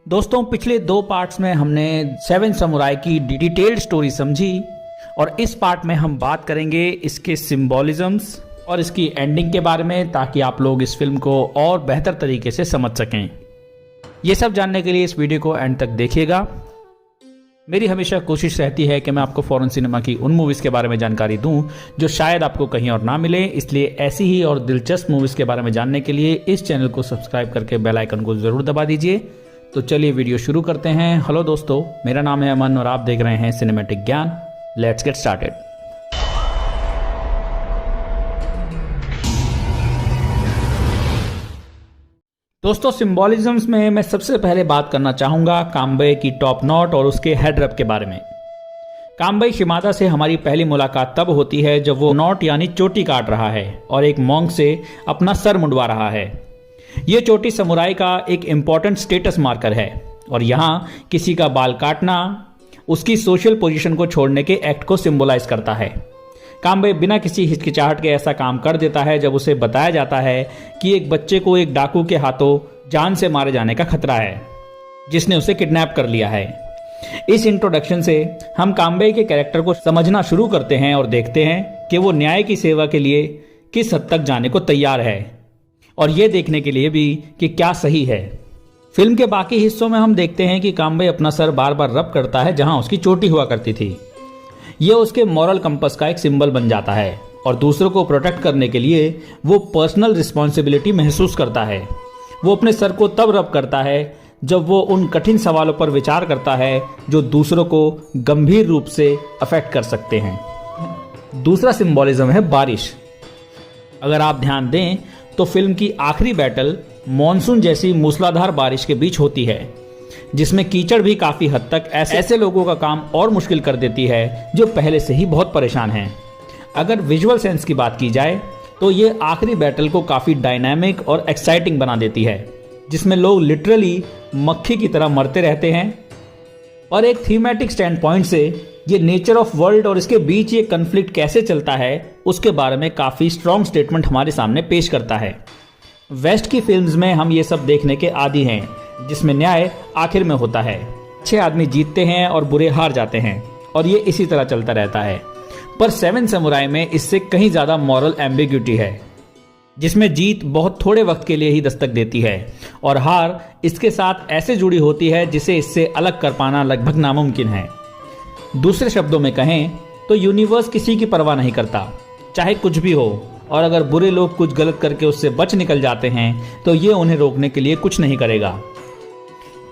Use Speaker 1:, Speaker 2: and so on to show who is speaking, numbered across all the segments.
Speaker 1: दोस्तों, पिछले 2 पार्ट्स में हमने 7 समुराई की डिटेल्ड स्टोरी समझी और इस पार्ट में हम बात करेंगे इसके सिंबॉलिज्म्स और इसकी एंडिंग के बारे में, ताकि आप लोग इस फिल्म को और बेहतर तरीके से समझ सकें। ये सब जानने के लिए इस वीडियो को एंड तक देखिएगा। मेरी हमेशा कोशिश रहती है कि मैं आपको फॉरेन सिनेमा की उन मूवीज़ के बारे में जानकारी दूं जो शायद आपको कहीं और ना मिले, इसलिए ऐसी ही और दिलचस्प मूवीज़ के बारे में जानने के लिए इस चैनल को सब्सक्राइब करके बेल आइकन को ज़रूर दबा दीजिए। तो चलिए वीडियो शुरू करते हैं। हेलो दोस्तों, मेरा नाम है अमन और आप देख रहे हैं सिनेमैटिक ज्ञान। Let's get started. दोस्तों, सिंबॉलिज्म्स में मैं सबसे पहले बात करना चाहूंगा काम्बे की टॉप नॉट और उसके हेड रब के बारे में। काम्बे शिमादा से हमारी पहली मुलाकात तब होती है जब वो नॉट यानी चोटी काट रहा है और एक मॉन्क से अपना सर मुंडवा रहा है। ये चोटी समुराई का एक इम्पॉर्टेंट स्टेटस मार्कर है और यहाँ किसी का बाल काटना उसकी सोशल पोजीशन को छोड़ने के एक्ट को सिंबलाइज करता है। काम्बे बिना किसी हिचकिचाहट के ऐसा काम कर देता है जब उसे बताया जाता है कि एक बच्चे को एक डाकू के हाथों जान से मारे जाने का खतरा है, जिसने उसे किडनैप कर लिया है। इस इंट्रोडक्शन से हम काम्बे के कैरेक्टर को समझना शुरू करते हैं और देखते हैं कि वो न्याय की सेवा के लिए किस हद तक जाने को तैयार है, और ये देखने के लिए भी कि क्या सही है। फिल्म के बाकी हिस्सों में हम देखते हैं कि काम्बे अपना सर बार बार रब करता है जहां उसकी चोटी हुआ करती थी। यह उसके मॉरल कंपस का एक सिंबल बन जाता है और दूसरों को प्रोटेक्ट करने के लिए वो पर्सनल रिस्पॉन्सिबिलिटी महसूस करता है। वो अपने सर को तब रब करता है जब वो उन कठिन सवालों पर विचार करता है जो दूसरों को गंभीर रूप से अफेक्ट कर सकते हैं। दूसरा सिंबॉलिज्म है बारिश। अगर आप ध्यान दें तो फिल्म की आखिरी बैटल मॉनसून जैसी मूसलाधार बारिश के बीच होती है, जिसमें कीचड़ भी काफी हद तक ऐसे लोगों का काम और मुश्किल कर देती है जो पहले से ही बहुत परेशान हैं। अगर विजुअल सेंस की बात की जाए तो ये आखिरी बैटल को काफी डायनामिक और एक्साइटिंग बना देती है, जिसमें लोग लिटरली मक्खी की तरह मरते रहते हैं। और एक थीमेटिक स्टैंड पॉइंट से ये नेचर ऑफ वर्ल्ड और इसके बीच ये कन्फ्लिक्ट कैसे चलता है उसके बारे में काफी स्ट्रॉन्ग स्टेटमेंट हमारे सामने पेश करता है। वेस्ट की फिल्म्स में हम ये सब देखने के आदी हैं, जिसमें न्याय आखिर में होता है, अच्छे आदमी जीतते हैं और बुरे हार जाते हैं, और ये इसी तरह चलता रहता है। पर 7 समुराई में इससे कहीं ज्यादा मॉरल एम्बिग्यूटी है, जिसमें जीत बहुत थोड़े वक्त के लिए ही दस्तक देती है और हार इसके साथ ऐसे जुड़ी होती है जिसे इससे अलग कर पाना लगभग नामुमकिन है। दूसरे शब्दों में कहें तो यूनिवर्स किसी की परवाह नहीं करता, चाहे कुछ भी हो, और अगर बुरे लोग कुछ गलत करके उससे बच निकल जाते हैं तो ये उन्हें रोकने के लिए कुछ नहीं करेगा।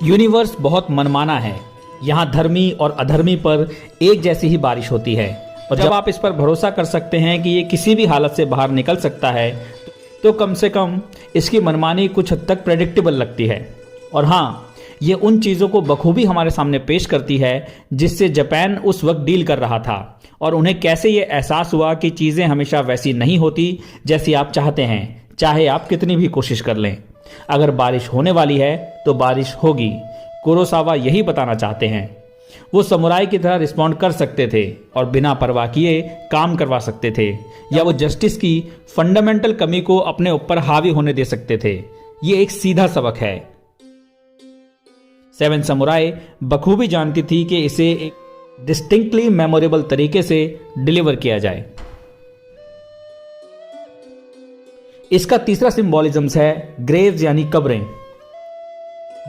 Speaker 1: यूनिवर्स बहुत मनमाना है। यहाँ धर्मी और अधर्मी पर एक जैसी ही बारिश होती है, और जब आप इस पर भरोसा कर सकते हैं कि ये किसी भी हालत से बाहर निकल सकता है तो कम से कम इसकी मनमानी कुछ हद तक प्रेडिक्टेबल लगती है। और हाँ, ये उन चीज़ों को बखूबी हमारे सामने पेश करती है जिससे जापान उस वक्त डील कर रहा था, और उन्हें कैसे ये एहसास हुआ कि चीज़ें हमेशा वैसी नहीं होती जैसी आप चाहते हैं, चाहे आप कितनी भी कोशिश कर लें। अगर बारिश होने वाली है तो बारिश होगी। कुरोसावा यही बताना चाहते हैं। वो समुराई की तरह रिस्पॉन्ड कर सकते थे और बिना परवाह किए काम करवा सकते थे, या वो जस्टिस की फंडामेंटल कमी को अपने ऊपर हावी होने दे सकते थे। ये एक सीधा सबक है। 7 समुराई बखूबी जानती थी कि इसे एक डिस्टिंक्टली मेमोरेबल तरीके से डिलीवर किया जाए। इसका तीसरा सिंबॉलिज्म्स है ग्रेव्स यानी कब्रें।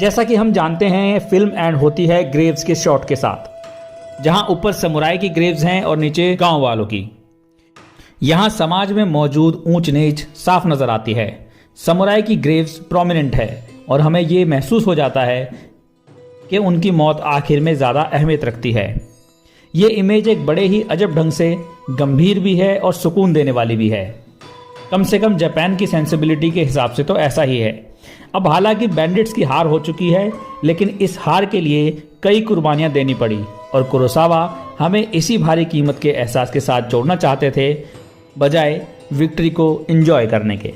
Speaker 1: जैसा कि हम जानते हैं, फिल्म एंड होती है ग्रेव्स के शॉट के साथ, जहां ऊपर समुराई की ग्रेव्स हैं और नीचे गांव वालों की। यहां समाज में मौजूद ऊंच नीच साफ नजर आती है। समुराई की ग्रेव्स प्रोमिनेंट है और हमें यह महसूस हो जाता है कि उनकी मौत आखिर में ज्यादा अहमियत रखती है। ये इमेज एक बड़े ही अजब ढंग से गंभीर भी है और सुकून देने वाली भी है। कम से कम जापान की सेंसिबिलिटी के हिसाब से तो ऐसा ही है। अब हालांकि बैंडिट्स की हार हो चुकी है, लेकिन इस हार के लिए कई कुर्बानियां देनी पड़ी, और कुरोसावा हमें इसी भारी कीमत के एहसास के साथ जोड़ना चाहते थे, बजाय विक्ट्री को एंजॉय करने के।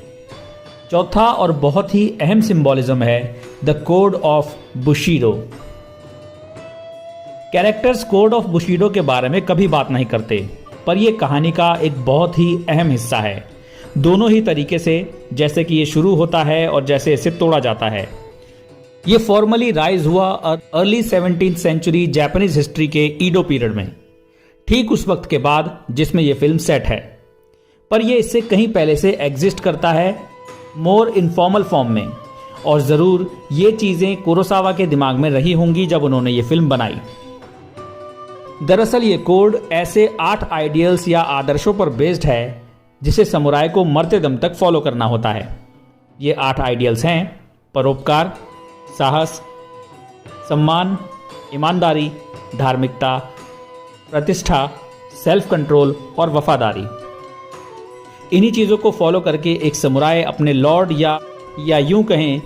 Speaker 1: चौथा और बहुत ही अहम सिंबॉलिज्म है the code of bushido. Characters code of bushido के बारे में कभी बात नहीं करते, पर यह कहानी का एक बहुत ही अहम हिस्सा है, दोनों ही तरीके से, जैसे कि ये शुरू होता है और जैसे इसे तोड़ा जाता है। ये फॉर्मली राइज हुआ early 17th century Japanese history के ईडो पीरियड में, ठीक उस वक्त के बाद जिसमें यह फिल्म सेट है। पर यह इससे कहीं पहले से एग्जिस्ट करता है, मोर इनफॉर्मल फॉर्म में। और ज़रूर ये चीज़ें कुरोसावा के दिमाग में रही होंगी जब उन्होंने ये फिल्म बनाई। दरअसल ये कोड ऐसे 8 आइडियल्स या आदर्शों पर बेस्ड है जिसे समुराय को मरते दम तक फॉलो करना होता है। ये 8 आइडियल्स हैं: परोपकार, साहस, सम्मान, ईमानदारी, धार्मिकता, प्रतिष्ठा, सेल्फ कंट्रोल और वफादारी। इन्हीं चीज़ों को फॉलो करके एक समुराय अपने लॉर्ड या यूं कहें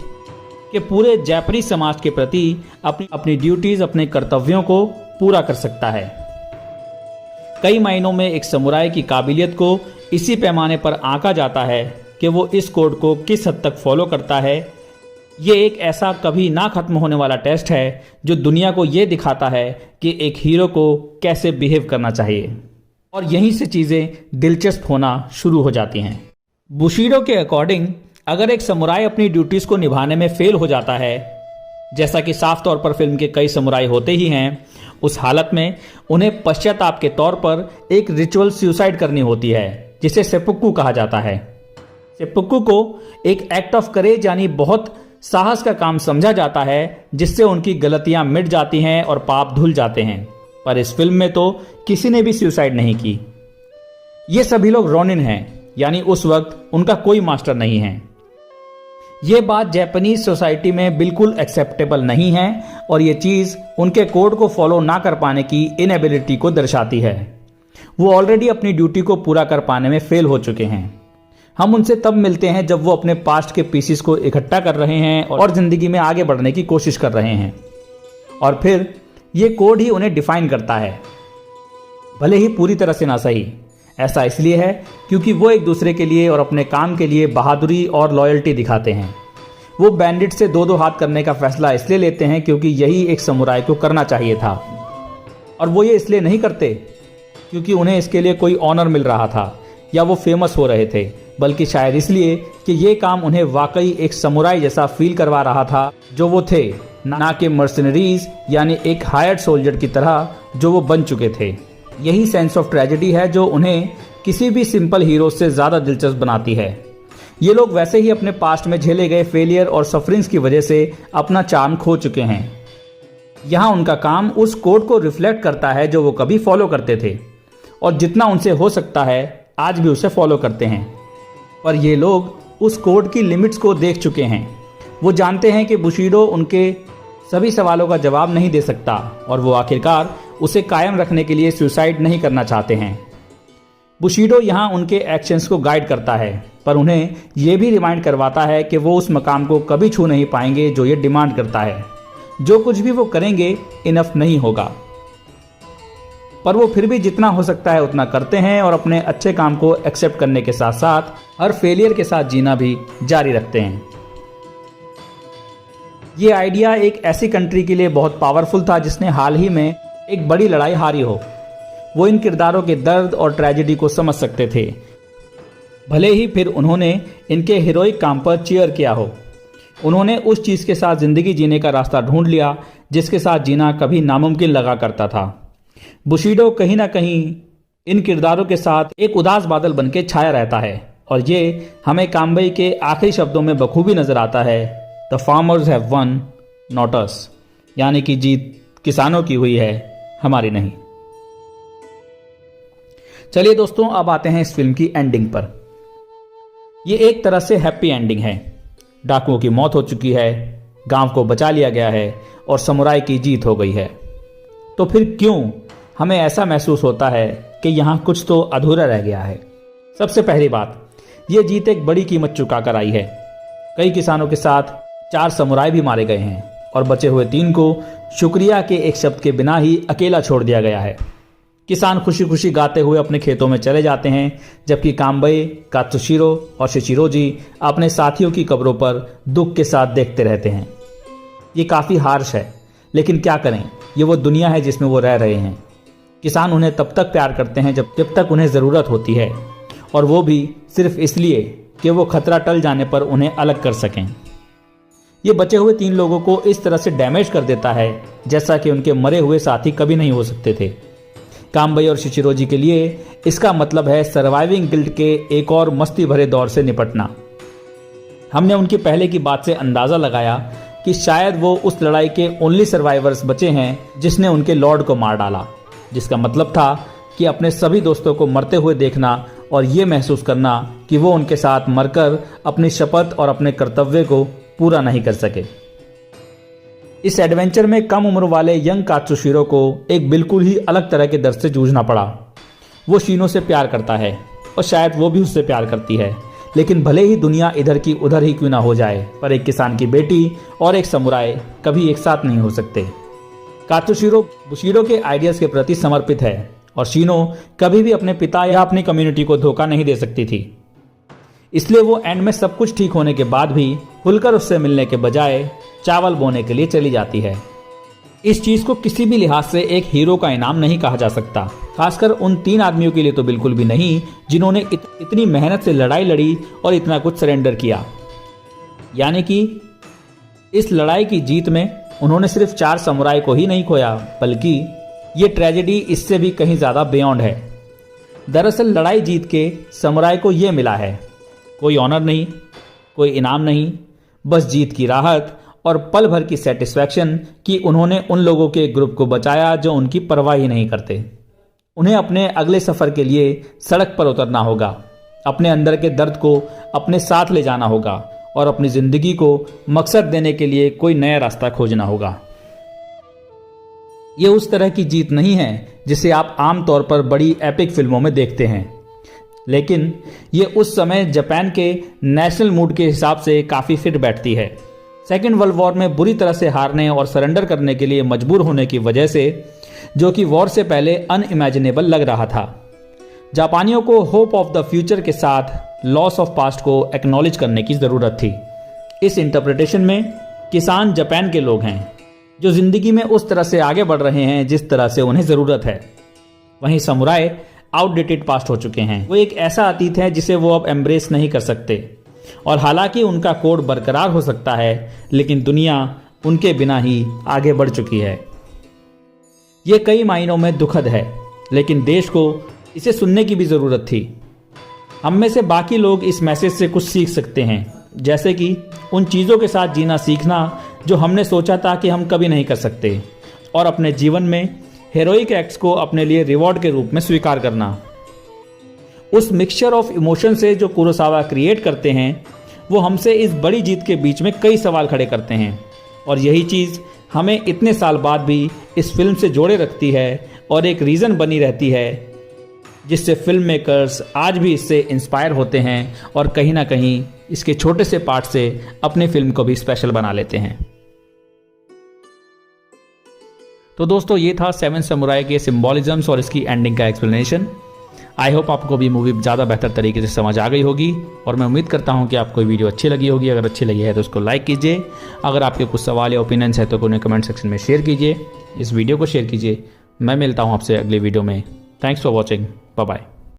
Speaker 1: कि पूरे जापानी समाज के प्रति अपनी ड्यूटीज, अपने कर्तव्यों को पूरा कर सकता है। कई मायनों में एक समुराय की काबिलियत को इसी पैमाने पर आंका जाता है कि वो इस कोड को किस हद तक फॉलो करता है। ये एक ऐसा कभी ना खत्म होने वाला टेस्ट है जो दुनिया को ये दिखाता है कि एक हीरो को कैसे बिहेव करना चाहिए। और यहीं से चीज़ें दिलचस्प होना शुरू हो जाती हैं। बुशीडो के अकॉर्डिंग अगर एक समुराय अपनी ड्यूटीज़ को निभाने में फेल हो जाता है, जैसा कि साफ तौर पर फिल्म के कई समुराय होते ही हैं, उस हालत में उन्हें पश्चाताप के तौर पर एक रिचुअल सुसाइड करनी होती है जिसे सेपुक्कू कहा जाता है। सेपुक्कू को एक एक्ट ऑफ करेज यानी बहुत साहस का काम समझा जाता है जिससे उनकी गलतियां मिट जाती हैं और पाप धुल जाते हैं। पर इस फिल्म में तो किसी ने भी सुसाइड नहीं की। ये सभी लोग रोनिन हैं, यानी उस वक्त उनका कोई मास्टर नहीं है। ये बात जापानीज सोसाइटी में बिल्कुल एक्सेप्टेबल नहीं है और ये चीज़ उनके कोड को फॉलो ना कर पाने की इनएबिलिटी को दर्शाती है। वो ऑलरेडी अपनी ड्यूटी को पूरा कर पाने में फेल हो चुके हैं। हम उनसे तब मिलते हैं जब वो अपने पास्ट के पीसेस को इकट्ठा कर रहे हैं और ज़िंदगी में आगे बढ़ने की कोशिश कर रहे हैं। और फिर ये कोड ही उन्हें डिफाइन करता है, भले ही पूरी तरह से ना सही। ऐसा इसलिए है क्योंकि वो एक दूसरे के लिए और अपने काम के लिए बहादुरी और लॉयल्टी दिखाते हैं। वो बैंडिट से दो हाथ करने का फैसला इसलिए लेते हैं क्योंकि यही एक समुराय को करना चाहिए था। और वो ये इसलिए नहीं करते क्योंकि उन्हें इसके लिए कोई ऑनर मिल रहा था या वो फेमस हो रहे थे, बल्कि शायद इसलिए कि ये काम उन्हें वाकई एक समुराय जैसा फील करवा रहा था जो वो थे, ना कि मर्सनरीज यानी एक हायर्ड सोल्जर की तरह जो वो बन चुके थे। यही सेंस ऑफ ट्रेजेडी है जो उन्हें किसी भी सिंपल हीरो से ज़्यादा दिलचस्प बनाती है। ये लोग वैसे ही अपने पास्ट में झेले गए फेलियर और सफरिंग्स की वजह से अपना चार्म खो चुके हैं। यहाँ उनका काम उस कोड को रिफ्लेक्ट करता है जो वो कभी फॉलो करते थे और जितना उनसे हो सकता है आज भी उसे फॉलो करते हैं। पर ये लोग उस कोड की लिमिट्स को देख चुके हैं। वो जानते हैं कि बुशीडो उनके सभी सवालों का जवाब नहीं दे सकता और वो आखिरकार उसे कायम रखने के लिए सुसाइड नहीं करना चाहते हैं। बुशीडो यहाँ उनके एक्शंस को गाइड करता है, पर उन्हें यह भी रिमाइंड करवाता है कि वो उस मकाम को कभी छू नहीं पाएंगे जो ये डिमांड करता है। जो कुछ भी वो करेंगे इनफ नहीं होगा, पर वो फिर भी जितना हो सकता है उतना करते हैं और अपने अच्छे काम को एक्सेप्ट करने के साथ साथ हर फेलियर के साथ जीना भी जारी रखते हैं। ये आइडिया एक ऐसी कंट्री के लिए बहुत पावरफुल था जिसने हाल ही में एक बड़ी लड़ाई हारी हो। वो इन किरदारों के दर्द और ट्रेजेडी को समझ सकते थे, भले ही फिर उन्होंने इनके हीरोइक काम पर चीयर किया हो। उन्होंने उस चीज़ के साथ ज़िंदगी जीने का रास्ता ढूंढ लिया जिसके साथ जीना कभी नामुमकिन लगा करता था। बुशीडो कहीं ना कहीं इन किरदारों के साथ एक उदास बादल बन के छाया रहता है और ये हमें काम्बई के आखिरी शब्दों में बखूबी नजर आता है, the farmers have one not us, यानी कि जीत किसानों की हुई है, हमारी नहीं। चलिए दोस्तों, अब आते हैं इस फिल्म की एंडिंग पर। ये एक तरह से हैप्पी एंडिंग है। डाकुओं की मौत हो चुकी है, गांव को बचा लिया गया है और समुराय की जीत हो गई है। तो फिर क्यों हमें ऐसा महसूस होता है कि यहाँ कुछ तो अधूरा रह गया है? सबसे पहली बात, ये जीत एक बड़ी कीमत चुका कर आई है। कई किसानों के साथ 4 समुराय भी मारे गए हैं और बचे हुए 3 को शुक्रिया के एक शब्द के बिना ही अकेला छोड़ दिया गया है। किसान खुशी खुशी गाते हुए अपने खेतों में चले जाते हैं, जबकि काम्बई, कात्सुशिरो और शिशिरो जी अपने साथियों की कब्रों पर दुख के साथ देखते रहते हैं। ये काफ़ी हार्श है, लेकिन क्या करें, ये वो दुनिया है जिसमें वो रह रहे हैं। किसान उन्हें तब तक प्यार करते हैं जब तक उन्हें ज़रूरत होती है, और वो भी सिर्फ इसलिए कि वो खतरा टल जाने पर उन्हें अलग कर सकें। ये बचे हुए 3 लोगों को इस तरह से डैमेज कर देता है जैसा कि उनके मरे हुए साथी कभी नहीं हो सकते थे। काम्बई और शिचिरोजी के लिए इसका मतलब है सर्वाइविंग गिल्ट के एक और मस्ती भरे दौर से निपटना। हमने उनकी पहले की बात से अंदाजा लगाया कि शायद वो उस लड़ाई के ओनली सर्वाइवर्स बचे हैं जिसने उनके लॉर्ड को मार डाला, जिसका मतलब था कि अपने सभी दोस्तों को मरते हुए देखना और ये महसूस करना कि वो उनके साथ मरकर अपनी शपथ और अपने कर्तव्य को पूरा नहीं कर सके। इस एडवेंचर में कम उम्र वाले यंग कात्सुशिरो को एक बिल्कुल ही अलग तरह के दर्द से जूझना पड़ा। वो शीनो से प्यार करता है और शायद वो भी उससे प्यार करती है, लेकिन भले ही दुनिया इधर की उधर ही क्यों ना हो जाए, पर एक किसान की बेटी और एक समुराई कभी एक साथ नहीं हो सकते। कात्सुशिरो बुशिरो के आइडियाज के प्रति समर्पित है और शीनो कभी भी अपने पिता या अपनी कम्युनिटी को धोखा नहीं दे सकती थी। इसलिए वो एंड में सब कुछ ठीक होने के बाद भी खुलकर उससे मिलने के बजाय चावल बोने के लिए चली जाती है। इस चीज को किसी भी लिहाज से एक हीरो का इनाम नहीं कहा जा सकता, खासकर उन 3 आदमियों के लिए तो बिल्कुल भी नहीं जिन्होंने इतनी मेहनत से लड़ाई लड़ी और इतना कुछ सरेंडर किया। यानी कि इस लड़ाई की जीत में उन्होंने सिर्फ 4 समुराई को ही नहीं खोया, बल्कि ये ट्रेजेडी इससे भी कहीं ज्यादा बियॉन्ड है। दरअसल लड़ाई जीत के समुराई को ये मिला है, कोई ऑनर नहीं, कोई इनाम नहीं, बस जीत की राहत और पल भर की सेटिस्फैक्शन कि उन्होंने उन लोगों के ग्रुप को बचाया जो उनकी परवाह ही नहीं करते। उन्हें अपने अगले सफर के लिए सड़क पर उतरना होगा, अपने अंदर के दर्द को अपने साथ ले जाना होगा और अपनी जिंदगी को मकसद देने के लिए कोई नया रास्ता खोजना होगा। ये उस तरह की जीत नहीं है जिसे आप आमतौर पर बड़ी एपिक फिल्मों में देखते हैं, लेकिन ये उस समय जापान के नेशनल मूड के हिसाब से काफी फिट बैठती है। सेकेंड वर्ल्ड वॉर में बुरी तरह से हारने और सरेंडर करने के लिए मजबूर होने की वजह से, जो कि वॉर से पहले अनइमेजिनेबल लग रहा था, जापानियों को होप ऑफ द फ्यूचर के साथ लॉस ऑफ पास्ट को एक्नॉलेज करने की जरूरत थी। इस इंटरप्रिटेशन में किसान जापान के लोग हैं जो जिंदगी में उस तरह से आगे बढ़ रहे हैं जिस तरह से उन्हें जरूरत है। वहीं समुराई आउटडेटेड पास्ट हो चुके हैं, वो एक ऐसा अतीत है जिसे वो अब एम्ब्रेस नहीं कर सकते। और हालांकि उनका कोड बरकरार हो सकता है, लेकिन दुनिया उनके बिना ही आगे बढ़ चुकी है। ये कई मायनों में दुखद है, लेकिन देश को इसे सुनने की भी जरूरत थी। हम में से बाकी लोग इस मैसेज से कुछ सीख सकते हैं, जैसे कि उन चीज़ों के साथ जीना सीखना जो हमने सोचा था कि हम कभी नहीं कर सकते, और अपने जीवन में हेरोइक एक्ट्स को अपने लिए रिवॉर्ड के रूप में स्वीकार करना। उस मिक्सचर ऑफ इमोशन से जो कुरोसावा क्रिएट करते हैं, वो हमसे इस बड़ी जीत के बीच में कई सवाल खड़े करते हैं, और यही चीज़ हमें इतने साल बाद भी इस फिल्म से जोड़े रखती है और एक रीज़न बनी रहती है जिससे फिल्म मेकर्स आज भी इससे इंस्पायर होते हैं और कहीं ना कहीं इसके छोटे से पार्ट से अपने फिल्म को भी स्पेशल बना लेते हैं। तो दोस्तों, ये था 7 समुराई के सिंबॉलिज्म्स और इसकी एंडिंग का एक्सप्लेनेशन। आई होप आपको भी मूवी ज़्यादा बेहतर तरीके से समझ आ गई होगी, और मैं उम्मीद करता हूँ कि आपको वीडियो अच्छी लगी होगी। अगर अच्छी लगी है तो उसको लाइक कीजिए। अगर आपके कुछ सवाल या ओपिनियंस है तो उन्हें कमेंट सेक्शन में शेयर कीजिए। इस वीडियो को शेयर कीजिए। मैं मिलता हूँ आपसे अगले वीडियो में। Thanks for watching. Bye bye.